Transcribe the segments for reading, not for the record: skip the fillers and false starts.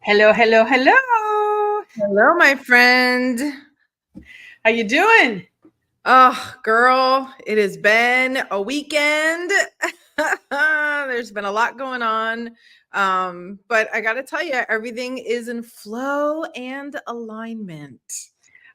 Hello, hello, hello. Hello, my friend. How you doing? Oh, girl, it has been a weekend. There's been a lot going on. But I got to tell you, everything is in flow and alignment.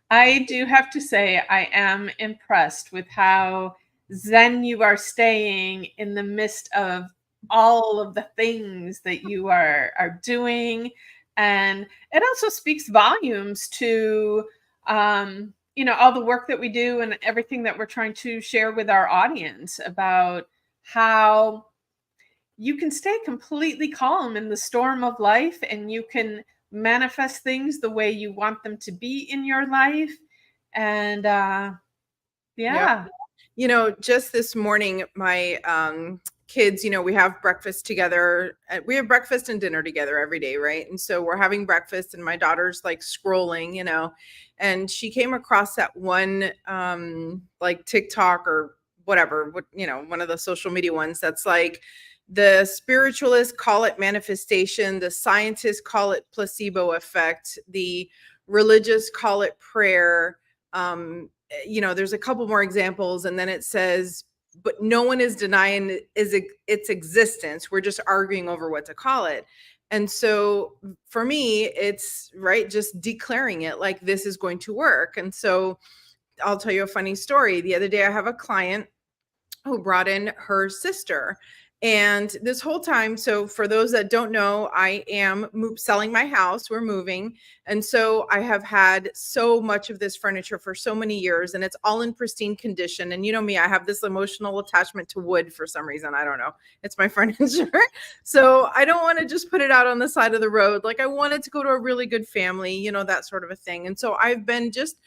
I do have to say I am impressed with how zen you are staying in the midst of all of the things that you are doing. And it also speaks volumes to all the work that we do and everything that we're trying to share with our audience about how you can stay completely calm in the storm of life and you can manifest things the way you want them to be in your life. And Yep. yeah. Just this morning, my kids, we have breakfast together. We have breakfast and dinner together every day, right? And so we're having breakfast, and my daughter's like scrolling, and she came across that one like TikTok or whatever, one of the social media ones that's like the spiritualists call it manifestation, the scientists call it placebo effect, the religious call it prayer. There's a couple more examples, and then it says, but no one is denying its existence. We're just arguing over what to call it. And so for me, it's right, just declaring it like this is going to work. And so I'll tell you a funny story. The other day, I have a client who brought in her sister. And this whole time, so for those that don't know, I am selling my house. We're moving. And so I have had so much of this furniture for so many years, and it's all in pristine condition. And you know me, I have this emotional attachment to wood for some reason. I don't know. It's my furniture. So I don't want to just put it out on the side of the road. Like I want it to go to a really good family, that sort of a thing. And so I've been just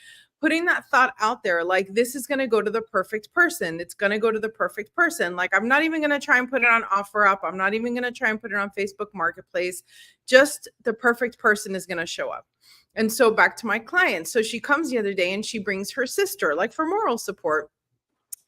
putting that thought out there, like this is going to go to the perfect person. It's going to go to the perfect person. Like I'm not even going to try and put it on OfferUp. I'm not even going to try and put it on Facebook Marketplace. Just the perfect person is going to show up. And so back to my client. So she comes the other day and she brings her sister, like for moral support.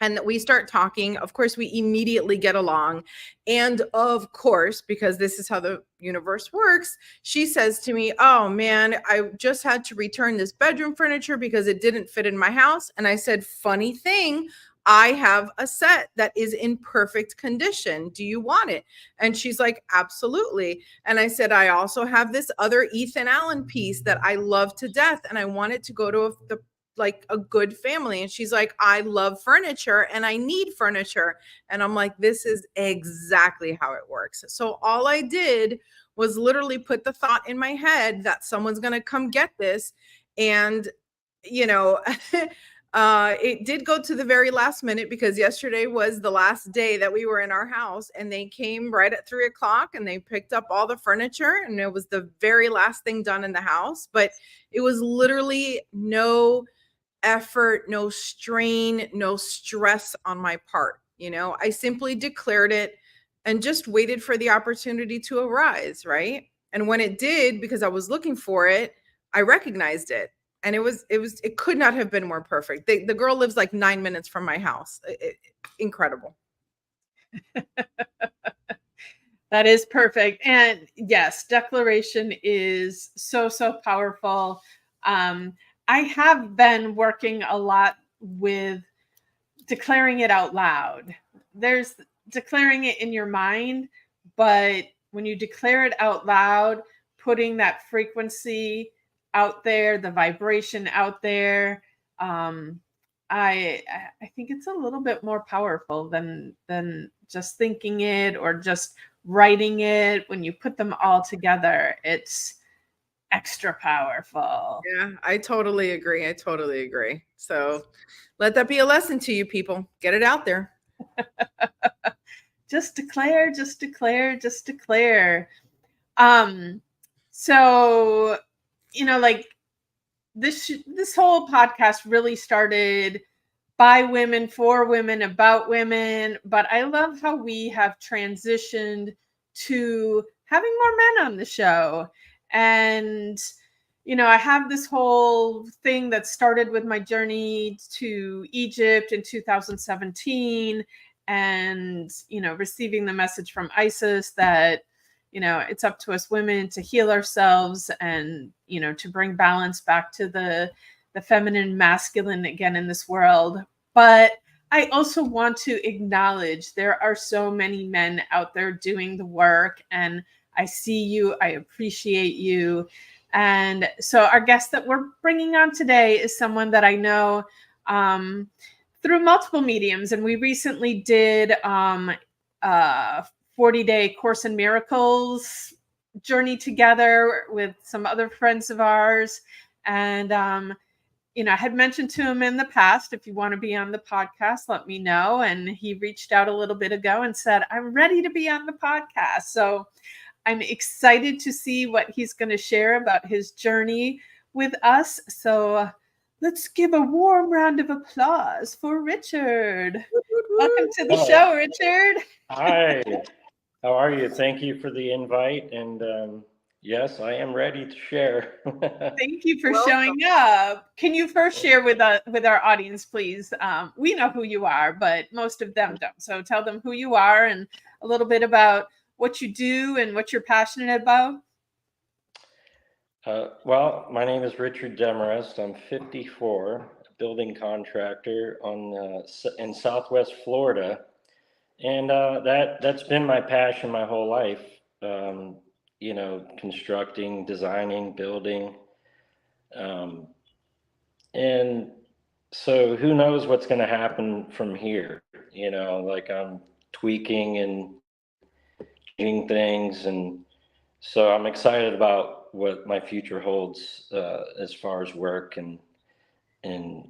And we start talking. Of course, we immediately get along. And of course, because this is how the universe works, she says to me, "Oh man, I just had to return this bedroom furniture because it didn't fit in my house." And I said, "Funny thing, I have a set that is in perfect condition. Do you want it?" And she's like, "Absolutely." And I said, "I also have this other Ethan Allen piece that I love to death, and I want it to go to the like a good family." And she's like, "I love furniture and I need furniture." And I'm like, this is exactly how it works. So all I did was literally put the thought in my head that someone's going to come get this. And, you know, it did go to the very last minute because yesterday was the last day that we were in our house, and they came right at 3 o'clock and they picked up all the furniture, and it was the very last thing done in the house. But it was literally no effort, no strain, no stress on my part. I simply declared it and just waited for the opportunity to arise, right? And when it did, because I was looking for it, I recognized it. And it could not have been more perfect. The girl lives like 9 minutes from my house. Incredible. That is perfect. And yes, declaration is so, so powerful. I have been working a lot with declaring it out loud. There's declaring it in your mind, but when you declare it out loud, putting that frequency out there, the vibration out there, um, I think it's a little bit more powerful than just thinking it or just writing it. When you put them all together, it's extra powerful. Yeah, I totally agree. I totally agree. So let that be a lesson to you people. Get it out there. Just declare, just declare, just declare. Um, so like this whole podcast really started by women, for women, about women, but I love how we have transitioned to having more men on the show. And I have this whole thing that started with my journey to Egypt in 2017 and receiving the message from ISIS that it's up to us women to heal ourselves and, to bring balance back to the feminine, masculine again in this world. But I also want to acknowledge there are so many men out there doing the work, and I see you, I appreciate you. And so our guest that we're bringing on today is someone that I know through multiple mediums. And we recently did a 40-day Course in Miracles journey together with some other friends of ours. And, I had mentioned to him in the past, if you want to be on the podcast, let me know. And he reached out a little bit ago and said, I'm ready to be on the podcast. So I'm excited to see what he's going to share about his journey with us. So let's give a warm round of applause for Richard. Welcome to the show, Richard. Hi, how are you? Thank you for the invite. And yes, I am ready to share. Thank you for showing up. Can you first share with our audience, please? We know who you are, but most of them don't. So tell them who you are and a little bit about what you do and what you're passionate about. Well, my name is Richard Demarest. I'm 54, a building contractor in Southwest Florida. And that's been my passion my whole life. Constructing, designing, building. And so who knows what's going to happen from here? Like I'm tweaking and changing things. And so I'm excited about what my future holds as far as work and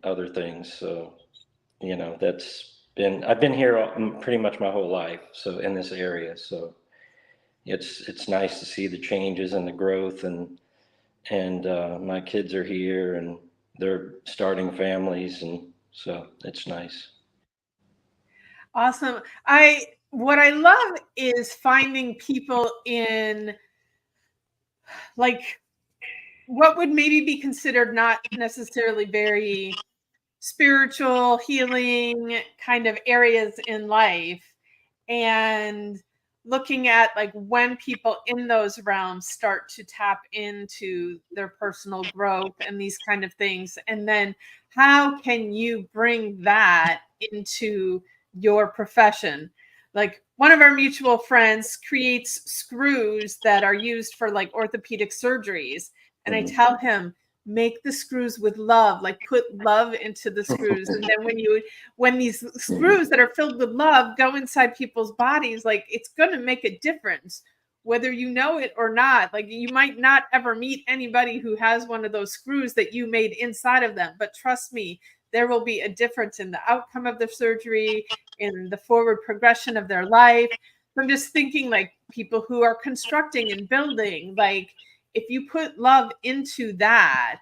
other things. So, I've been here pretty much my whole life. So in this area, so it's nice to see the changes and the growth, and my kids are here and they're starting families, and so it's nice. Awesome. What I love is finding people in like what would maybe be considered not necessarily very spiritual, healing kind of areas in life, and looking at like when people in those realms start to tap into their personal growth and these kind of things, and then how can you bring that into your profession. Like one of our mutual friends creates screws that are used for like orthopedic surgeries, and I tell him, make the screws with love, like put love into the screws. And then when these screws that are filled with love go inside people's bodies, like it's going to make a difference, whether you know it or not. Like you might not ever meet anybody who has one of those screws that you made inside of them, but trust me, there will be a difference in the outcome of the surgery, in the forward progression of their life. I'm just thinking like people who are constructing and building, like if you put love into that,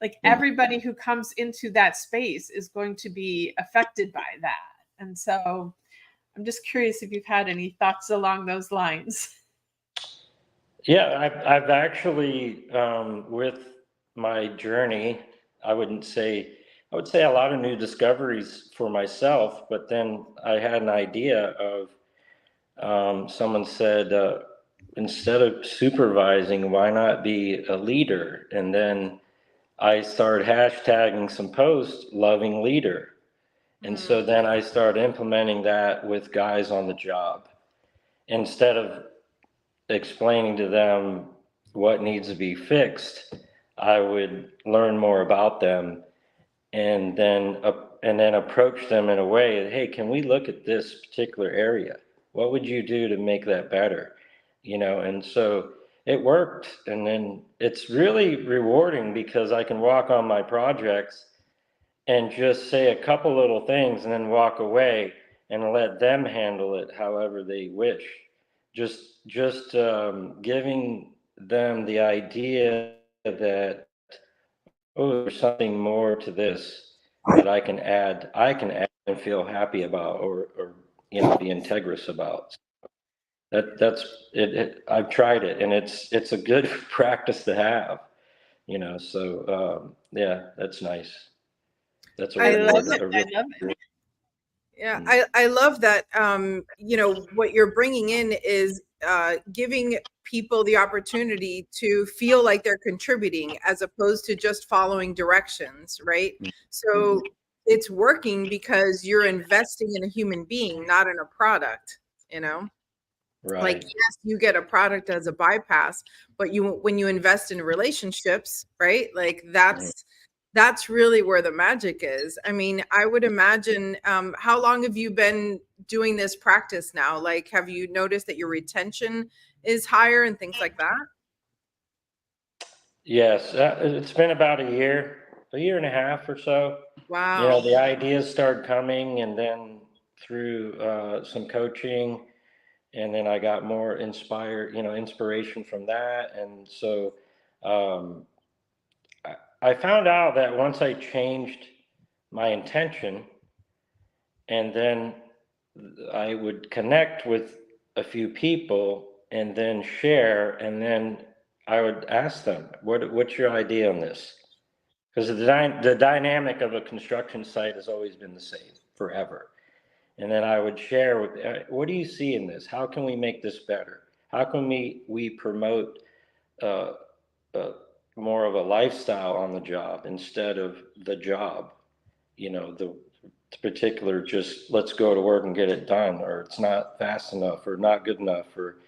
like everybody who comes into that space is going to be affected by that. And so I'm just curious if you've had any thoughts along those lines. Yeah, I've actually, with my journey, I would say a lot of new discoveries for myself, but then I had an idea of, someone said, instead of supervising, why not be a leader? And then I started hashtagging some posts, loving leader. And so then I started implementing that with guys on the job. Instead of explaining to them what needs to be fixed, I would learn more about them and then approach them in a way that, hey, can we look at this particular area? What would you do to make that better? And so it worked. And then it's really rewarding because I can walk on my projects and just say a couple little things and then walk away and let them handle it however they wish. Just giving them the idea that, oh, there's something more to this that I can add and feel happy about, or be integrous about. That's it. I've tried it, and it's a good practice to have, so yeah, that's nice. That's I love it. I love it. Yeah, I love that. What you're bringing in is giving people the opportunity to feel like they're contributing as opposed to just following directions, right? So it's working because you're investing in a human being, not in a product, you know? Right. Like, yes, you get a product as a bypass, but when you invest in relationships, right? Like that's really where the magic is. I mean, I would imagine, how long have you been doing this practice now? Like, have you noticed that your retention is higher and things like that? Yes, it's been about a year and a half or so. Wow. The ideas started coming, and then through some coaching, and then I got more inspiration from that. And so um, I found out that once I changed my intention, and then I would connect with a few people and then share, and then I would ask them, what's your idea on this? Because the dynamic of a construction site has always been the same forever. And then I would share what do you see in this? How can we make this better? How can we promote uh, uh, more of a lifestyle on the job instead of the job? The particular just let's go to work and get it done, or it's not fast enough, or not good enough, or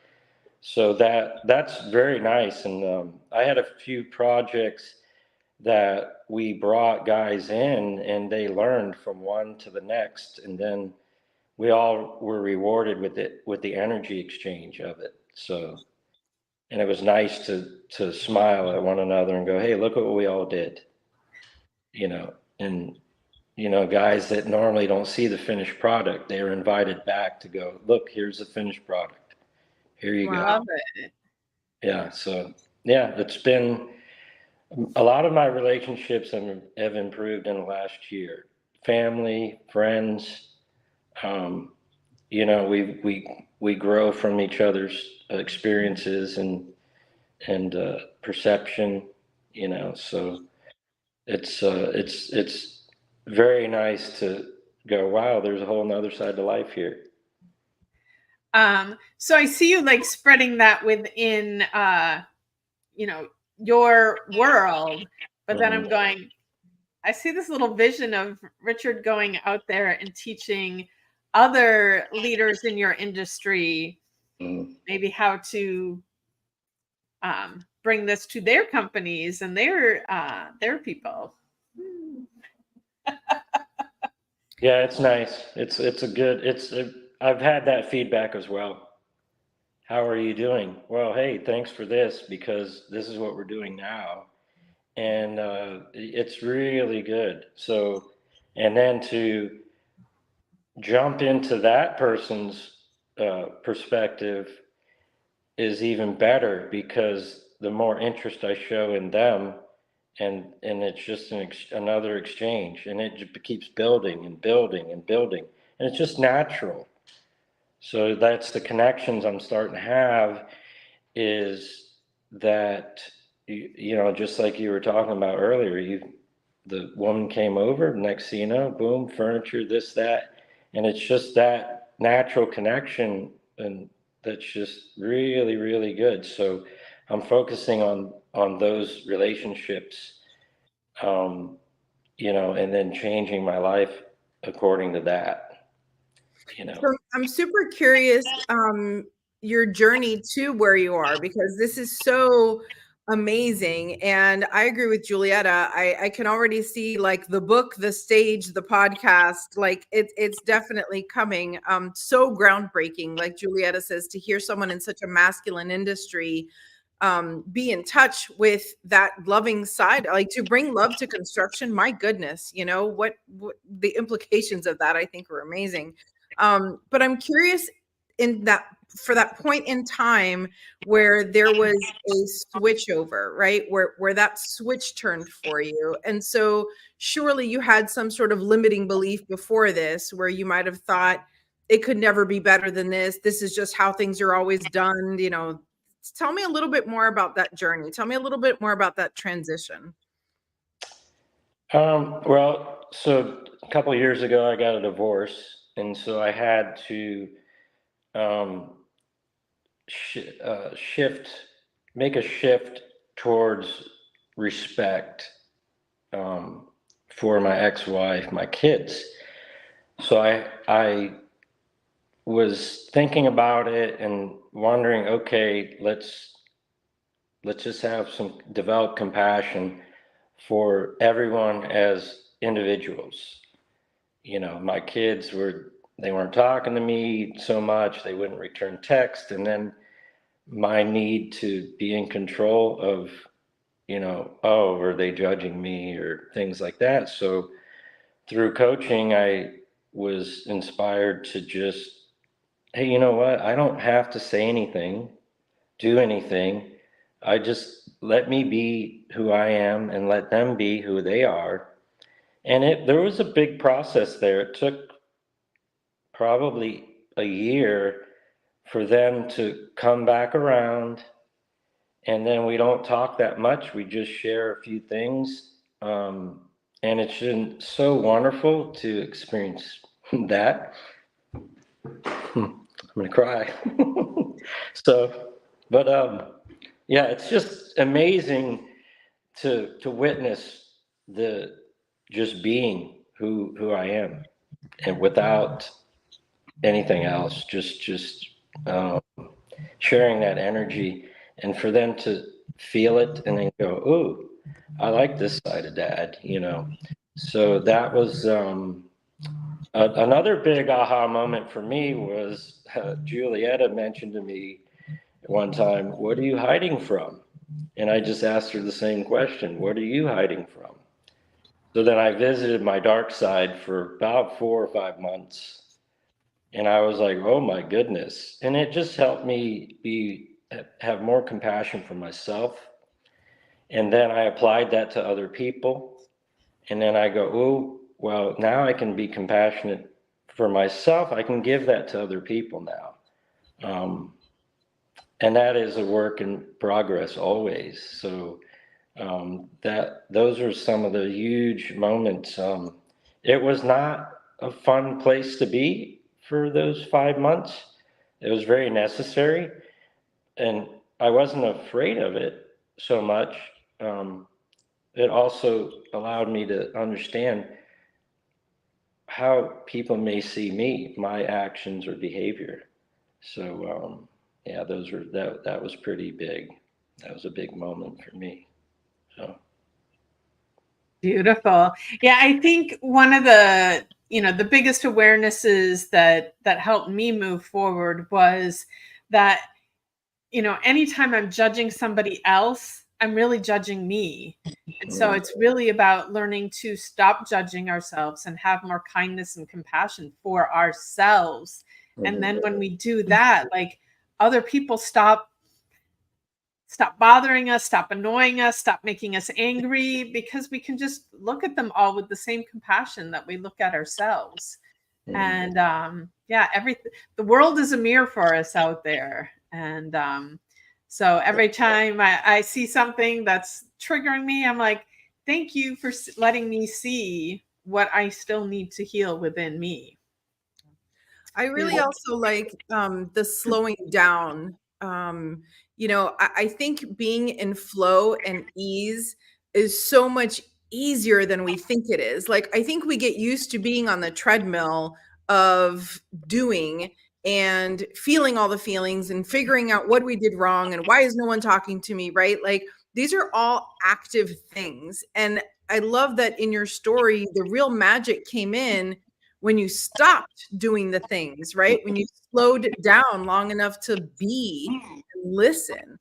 so that's very nice. And I had a few projects that we brought guys in, and they learned from one to the next, and then we all were rewarded with the energy exchange of it. So, and it was nice to smile at one another and go, hey, look what we all did, and guys that normally don't see the finished product, they are invited back to go, look, here's the finished product. Here you go. Wow. Yeah. So yeah, it's been a lot of my relationships have improved in the last year. Family, friends, we grow from each other's experiences and perception, so it's very nice to go, wow, there's a whole nother side to life here. So I see you like spreading that within your world, but then I'm going, I see this little vision of Richard going out there and teaching other leaders in your industry maybe how to bring this to their companies and their people. Yeah, it's nice. I've had that feedback as well. How are you doing? Well, hey, thanks for this, because this is what we're doing now. And it's really good. So, and then to jump into that person's perspective is even better, because the more interest I show in them, and it's just another exchange, and it just keeps building and building and building, and it's just natural. So that's the connections I'm starting to have, is that just like you were talking about earlier, the woman came over, next thing you know, boom, furniture, this, that, and it's just that natural connection, and that's just really, really good. So I'm focusing on those relationships, and then changing my life according to that. So I'm super curious, your journey to where you are, because this is so amazing. And I agree with Julietta. I can already see like the book, the stage, the podcast, like it's definitely coming. So groundbreaking, like Julietta says, to hear someone in such a masculine industry be in touch with that loving side, like to bring love to construction. My goodness, what the implications of that, I think, are amazing. But I'm curious, for that point in time where there was a switch over, right? Where that switch turned for you. And so surely you had some sort of limiting belief before this, where you might have thought it could never be better than this. This is just how things are always done. Tell me a little bit more about that journey. Tell me a little bit more about that transition. Well, so a couple of years ago, I got a divorce, and so I had to make a shift towards respect, um, for my ex-wife, my kids. So I was thinking about it and wondering, okay, let's just develop compassion for everyone as individuals. My kids they weren't talking to me so much, they wouldn't return text, and then my need to be in control of, oh, are they judging me or things like that. So through coaching, I was inspired to just, hey, you know what? I don't have to say anything, do anything. I just let me be who I am and let them be who they are. And there was a big process there. It took probably a year for them to come back around. And then we don't talk that much. We just share a few things. And it's been so wonderful to experience that. I'm gonna cry. So, but yeah, it's just amazing to witness the just being who I am, and without anything else, just um, sharing that energy, and for them to feel it and then go, "Ooh, I like this side of Dad." So that was another big aha moment for me was Julietta mentioned to me one time, "What are you hiding from?" And I just asked her the same question, "What are you hiding from?" So then I visited my dark side for about 4 or 5 months. And I was like, oh my goodness. And it just helped me have more compassion for myself. And then I applied that to other people. And then I go, oh, well, now I can be compassionate for myself. I can give that to other people now. And that is a work in progress always. So those are some of the huge moments. It was not a fun place to be for those 5 months. It was very necessary, and I wasn't afraid of it so much. It also allowed me to understand how people may see me, my actions or behavior. So yeah, that was pretty big. That was a big moment for me. So. Beautiful. Yeah, I think one of the biggest awarenesses that helped me move forward was that, anytime I'm judging somebody else, I'm really judging me. And so it's really about learning to stop judging ourselves and have more kindness and compassion for ourselves. And then when we do that, like, other people stop bothering us, stop annoying us, stop making us angry, because we can just look at them all with the same compassion that we look at ourselves. And yeah, the world is a mirror for us out there. And so every time I see something that's triggering me, I'm like, thank you for letting me see what I still need to heal within me. I really also like the slowing down. I think being in flow and ease is so much easier than we think it is. Like, I think we get used to being on the treadmill of doing and feeling all the feelings and figuring out what we did wrong and why is no one talking to me, right? Like, these are all active things. And I love that in your story, the real magic came in when you stopped doing the things, right? When you slowed down long enough to be and listen.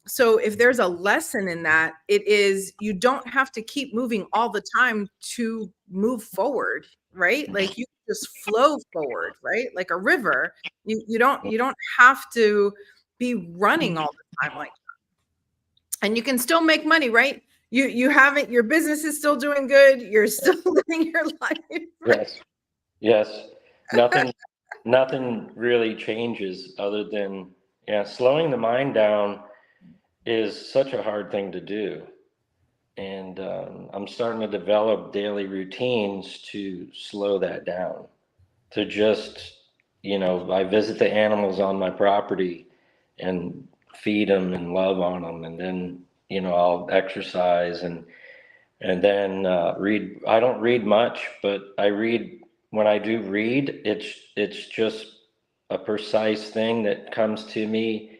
So if there's a lesson in that, it is you don't have to keep moving all the time to move forward, right? Like, you just flow forward, right? Like a river. You don't have to be running all the time like that. And you can still make money, right? You haven't, your business is still doing good. You're still living your life. Right? Yes. Nothing really changes other than, yeah, slowing the mind down is such a hard thing to do. And I'm starting to develop daily routines to slow that down, to just, I visit the animals on my property and feed them and love on them. And then, you know, I'll exercise and then read. I don't read much, but I read. When I do read, it's just a precise thing that comes to me,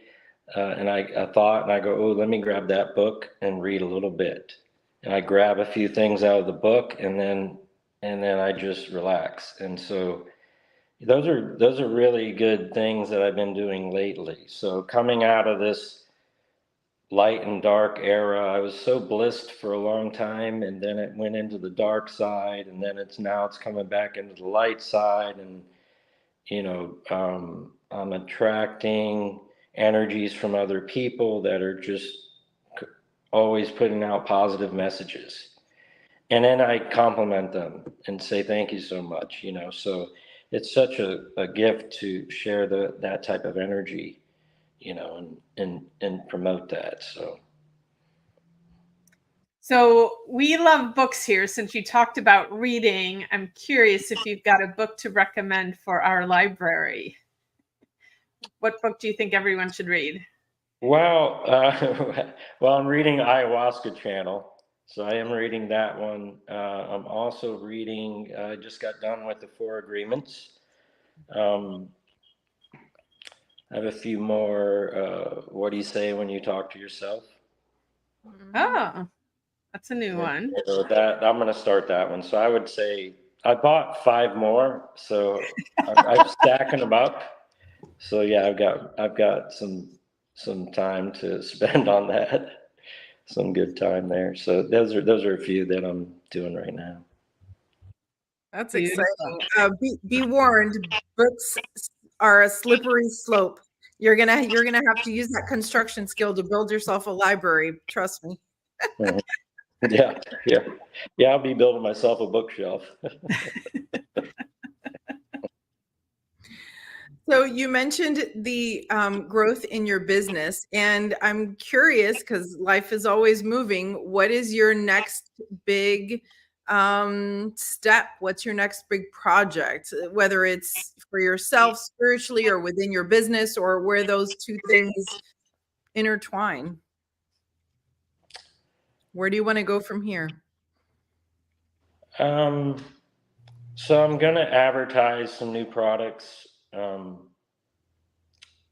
and a thought, and I go, oh, let me grab that book and read a little bit, and I grab a few things out of the book, and then I just relax. And so those are really good things that I've been doing lately. So coming out of this light and dark era, I was so blissed for a long time, and then it went into the dark side, and then it's coming back into the light side. And I'm attracting energies from other people that are just always putting out positive messages, and then I compliment them and say thank you so much. So it's such a gift to share that type of energy, and promote that. So we love books here. Since you talked about reading, I'm curious if you've got a book to recommend for our library. What book do you think everyone should read? Well, I'm reading Ayahuasca Channel, so I am reading that one. I'm also reading. I just got done with the Four Agreements. I have a few more. What do you say when you talk to yourself? Oh, that's a new one. So that I'm going to start that one. So I would say I bought 5 more, so I'm stacking them up. So yeah, I've got some time to spend on that. Some good time there. So those are a few that I'm doing right now. That's Beautiful. exciting. Be warned, books are a slippery slope. You're gonna have to use that construction skill to build yourself a library. Trust me. Yeah. I'll be building myself a bookshelf. So you mentioned the growth in your business, and I'm curious because life is always moving. What is your next big step? What's your next big project? Whether it's for yourself spiritually or within your business, or where those two things intertwine. Where do you want to go from here? So I'm going to advertise some new products, and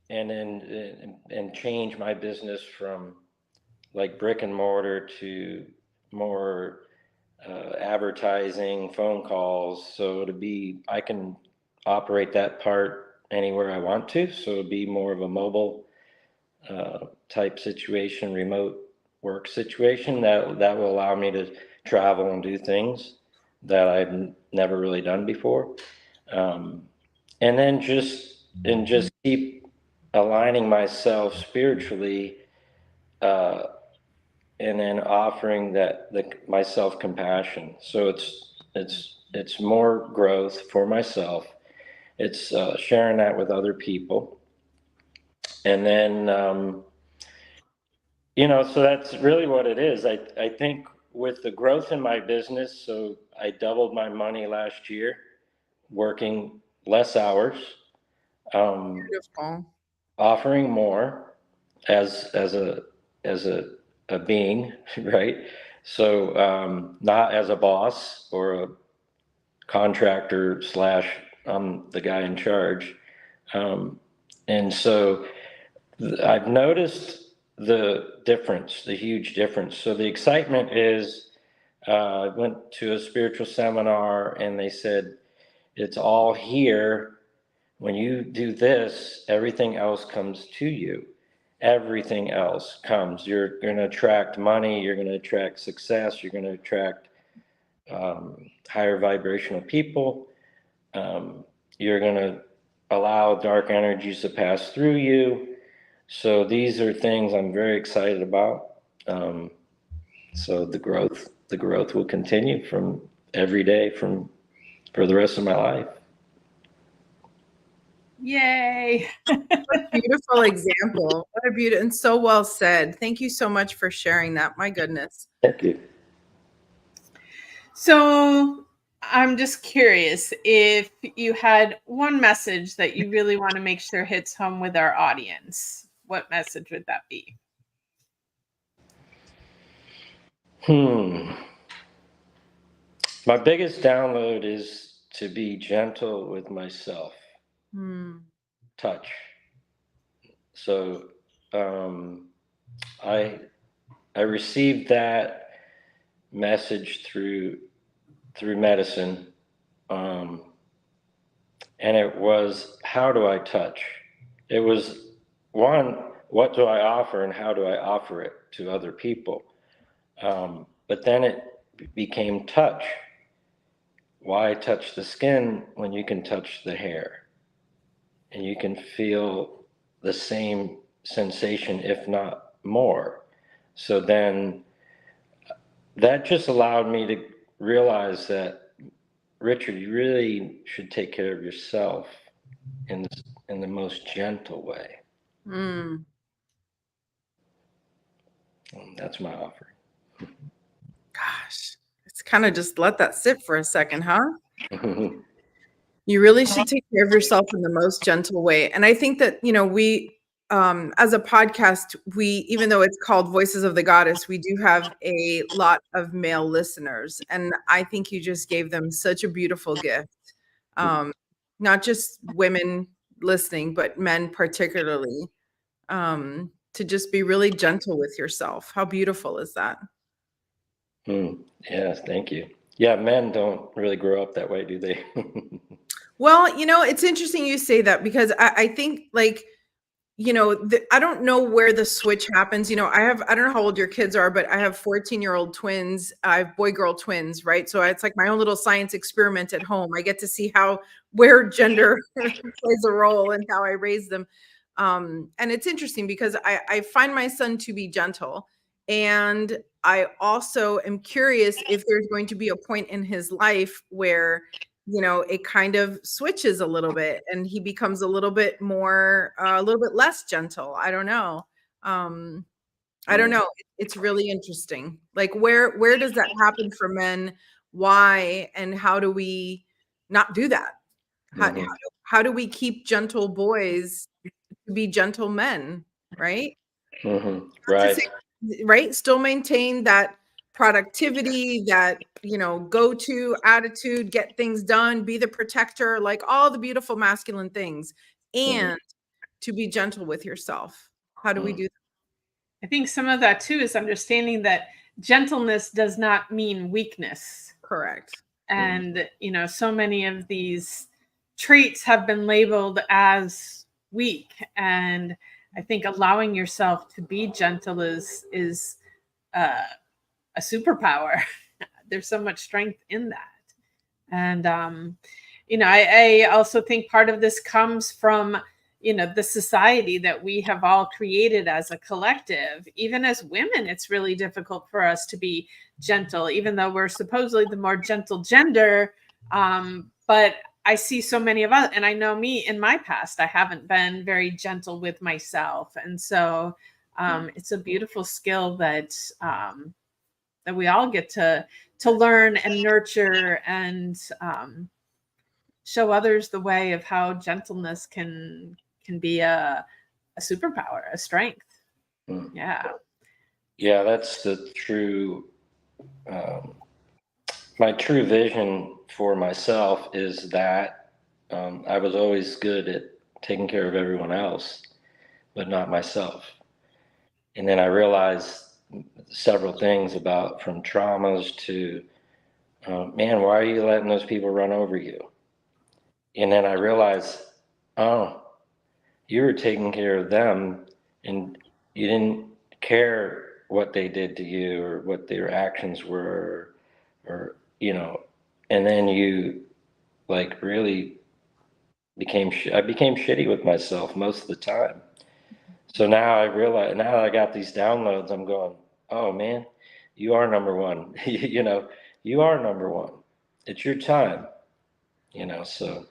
then and change my business from like brick and mortar to more advertising, phone calls. So I can operate that part anywhere I want to. So it'll be more of a mobile type situation, remote work situation that will allow me to travel and do things that I've never really done before. And then just keep aligning myself spiritually, and then offering my self compassion. So it's more growth for myself. It's sharing that with other people, and then so that's really what it is. I think with the growth in my business, so I doubled my money last year, working less hours, Beautiful. offering more as a being, right? So not as a boss or a contractor slash I'm the guy in charge. And so I've noticed the huge difference. So the excitement is, I went to a spiritual seminar and they said, it's all here. When you do this, everything else comes to you. Everything else comes. You're going to attract money. You're going to attract success. You're going to attract higher vibrational people. You're going to allow dark energies to pass through you. So these are things I'm very excited about. So the growth will continue from every day for the rest of my life. Yay. What a beautiful example. What a beautiful, and so well said. Thank you so much for sharing that. My goodness. Thank you. So I'm just curious if you had one message that you really want to make sure hits home with our audience, what message would that be? My biggest download is to be gentle with myself. Touch. So I received that message through medicine, and it was, how do I touch? It was, one, what do I offer and how do I offer it to other people? But then it became touch. Why touch the skin when you can touch the hair? And you can feel the same sensation, if not more. So then that just allowed me to realize that, Richard, you really should take care of yourself in the most gentle way. That's my offering. Gosh, it's kind of just let that sit for a second, huh? You really should take care of yourself in the most gentle way. And I think that, we, as a podcast, even though it's called Voices of the Goddess, we do have a lot of male listeners. And I think you just gave them such a beautiful gift. Not just women listening, but men particularly, to just be really gentle with yourself. How beautiful is that? Yes, thank you. Yeah, men don't really grow up that way, do they? Well, it's interesting you say that, because I think, like, I don't know where the switch happens. I don't know how old your kids are, but I have 14-year-old twins. I have boy-girl twins, right? So it's like my own little science experiment at home. I get to see where gender plays a role and how I raise them. And it's interesting because I find my son to be gentle. And I also am curious if there's going to be a point in his life where, it kind of switches a little bit and he becomes a little bit more, a little bit less gentle. I don't know. I don't know. It's really interesting. Like, where does that happen for men? Why? And how do we not do that? How do we keep gentle boys to be gentle men? Right. Right. Right. Still maintain that productivity, that, go-to attitude, get things done, be the protector, like all the beautiful masculine things, and to be gentle with yourself. How do we do that? I think some of that too is understanding that gentleness does not mean weakness. Correct. And, so many of these traits have been labeled as weak. And I think allowing yourself to be gentle is a superpower. There's so much strength in that. And, I also think part of this comes from, the society that we have all created as a collective. Even as women, it's really difficult for us to be gentle, even though we're supposedly the more gentle gender. But I see so many of us, and I know me in my past, I haven't been very gentle with myself. And so it's a beautiful skill that we all get to learn and nurture, and show others the way of how gentleness can be a superpower, a strength. Yeah, that's the true my true vision for myself is that I was always good at taking care of everyone else, but not myself. And then I realized several things about, from traumas to, man, why are you letting those people run over you? And then I realized, oh, you were taking care of them and you didn't care what they did to you or what their actions were, or, and then you like really I became shitty with myself most of the time. So now I realize, now that I got these downloads, I'm going, oh man, you are number one. You are number one. It's your time, so.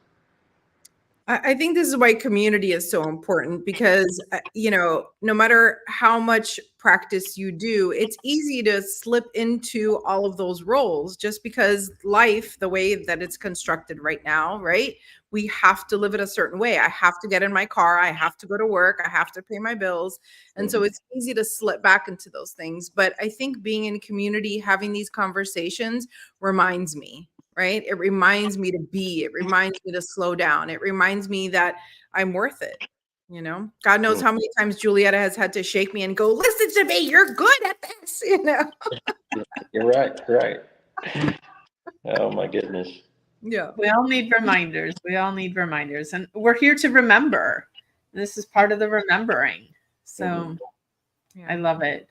I think this is why community is so important because, no matter how much practice you do, it's easy to slip into all of those roles just because life, the way that it's constructed right now, right? We have to live it a certain way. I have to get in my car. I have to go to work. I have to pay my bills. And so it's easy to slip back into those things. But I think being in community, having these conversations reminds me, right? It reminds me to it reminds me to slow down. It reminds me that I'm worth it. God knows how many times Julietta has had to shake me and go, listen to me, you're good at this, You're right. Right. Oh my goodness. Yeah. We all need reminders. And we're here to remember. This is part of the remembering. So I love it.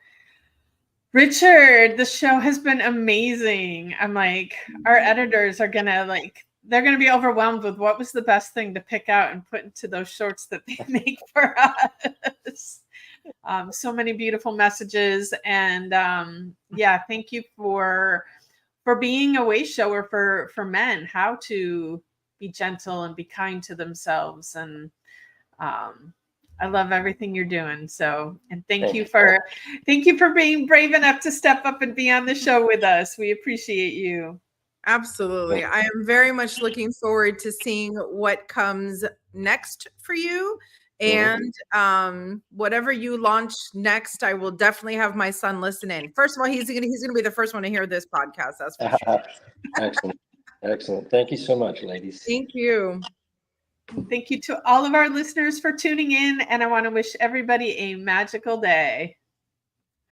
Richard, the show has been amazing. I'm like, our editors are they're gonna be overwhelmed with what was the best thing to pick out and put into those shorts that they make for us. So many beautiful messages, and thank you for being a way shower for men, how to be gentle and be kind to themselves. And I love everything you're doing. So, and thank you for being brave enough to step up and be on the show with us. We appreciate you. Absolutely. I am very much looking forward to seeing what comes next for you. And whatever you launch next, I will definitely have my son listen in. First of all, he's gonna be the first one to hear this podcast. That's for sure. Excellent. Thank you so much, ladies. Thank you. Thank you to all of our listeners for tuning in, and I want to wish everybody a magical day.